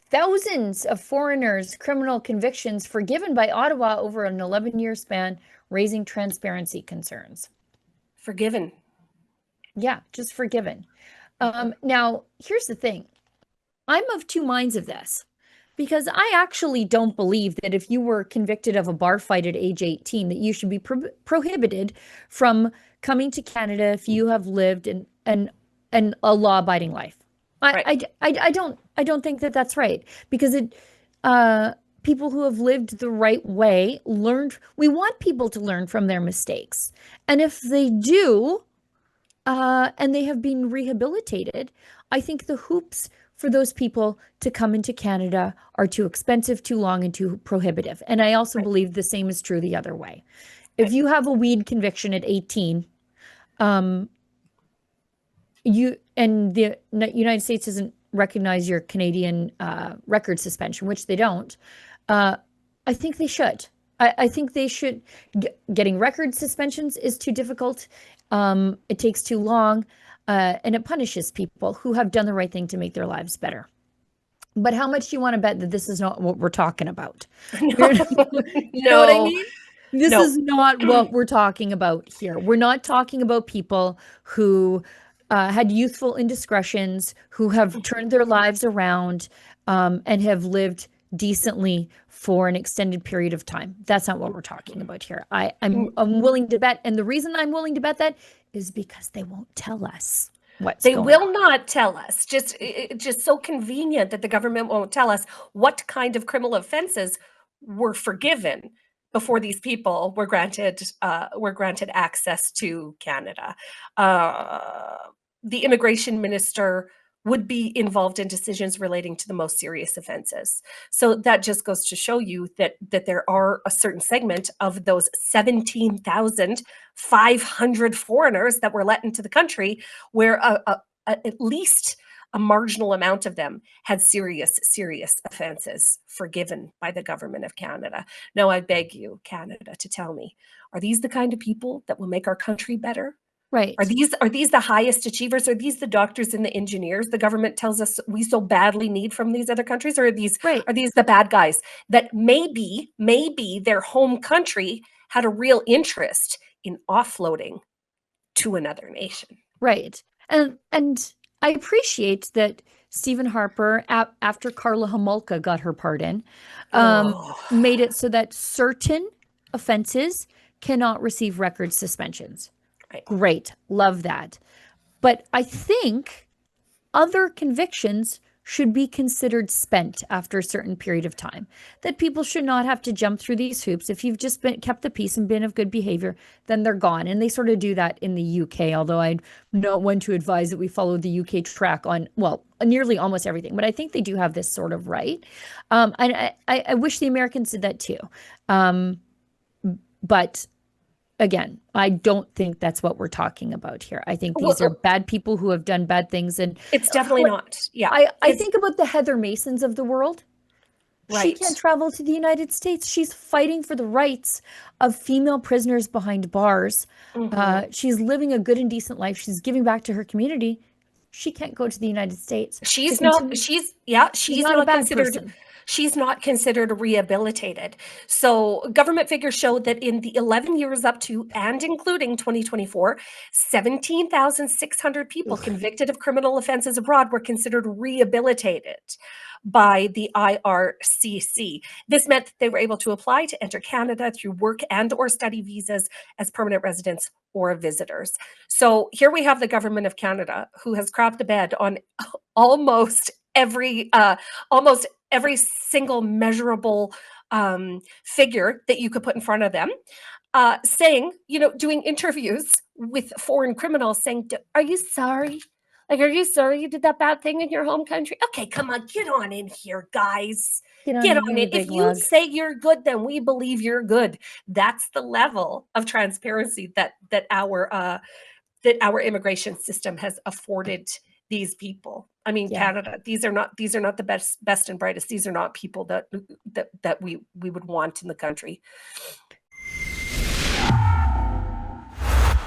Thousands of foreigners' criminal convictions forgiven by Ottawa over an 11-year span, raising transparency concerns. Forgiven. Yeah, just forgiven. Now, here's the thing. I'm of two minds of this because I actually don't believe that if you were convicted of a bar fight at age 18, that you should be prohibited from coming to Canada if you have lived in a law-abiding life. Right. I don't think that that's right because uh, people who have lived the right way learned. We want people to learn from their mistakes, and if they do, and they have been rehabilitated, I think the hoops for those people to come into Canada are too expensive, too long, and too prohibitive. And I also Right. believe the same is true the other way. If Right. you have a weed conviction at 18, um, the United States doesn't recognize your Canadian record suspension, which they don't. I think they should. I think they should. Getting record suspensions is too difficult. It takes too long, and it punishes people who have done the right thing to make their lives better. But how much do you want to bet that this is not what we're talking about? No. You know what I No. mean? This No. is not what we're talking about here. We're not talking about people who had youthful indiscretions, who have turned their lives around, and have lived decently for an extended period of time. That's not what we're talking about here. I'm willing to bet, and the reason I'm willing to bet that is because they won't tell us what's They going will on. not tell us. Just so convenient that the government won't tell us what kind of criminal offenses were forgiven before these people were granted access to Canada. Uh, the immigration minister would be involved in decisions relating to the most serious offenses. So that just goes to show you that there are a certain segment of those 17,500 foreigners that were let into the country where at least a marginal amount of them had serious offenses forgiven by the government of Canada. Now, I beg you, Canada, to tell me, are these the kind of people that will make our country better? Right. Are these the highest achievers? Are these the doctors and the engineers the government tells us we so badly need from these other countries? Or Right. are these the bad guys that maybe their home country had a real interest in offloading to another nation? Right. And I appreciate that Stephen Harper, after Carla Homolka got her pardon, Oh, made it so that certain offenses cannot receive record suspensions. right. Great. Love that. But I think other convictions should be considered spent after a certain period of time. That people should not have to jump through these hoops. If you've just been kept the peace and been of good behavior, then they're gone. And they sort of do that in the UK, although I'm not one to advise that we follow the UK track on, well, nearly almost everything. But I think they do have this sort of right. And I wish the Americans did that too. Um, but again, I don't think that's what we're talking about here. I think these are Well, bad people who have done bad things. And it's definitely like, not. Yeah. I It's think about the Heather Masons of the world. She right. can't travel to the United States. She's fighting for the rights of female prisoners behind bars. Mhm. She's living a good and decent life. She's giving back to her community. She can't go to the United States to She's not continue. she's yeah, She's she's not a not bad considered person. rehabilitated. So government figures show that in the 11 years up to and including 2024, 17,600 people Ugh. convicted of criminal offenses abroad were considered rehabilitated by the IRCC. This meant that they were able to apply to enter Canada through work and or study visas as permanent residents or visitors. So here we have the government of Canada who has crapped the bed on almost almost every single measurable figure that you could put in front of them, saying, doing interviews with foreign criminals, saying, "Are you sorry? Like, are you sorry you did that bad thing in your home country? Okay, come on, get on in here, guys." Get on Get in on here, you in. If big you lug. say you're good, then we believe you're good. That's the level of transparency that our immigration system has afforded these people. I mean, Yeah. Canada, these are not the best and brightest. These are not people that we would want in the country.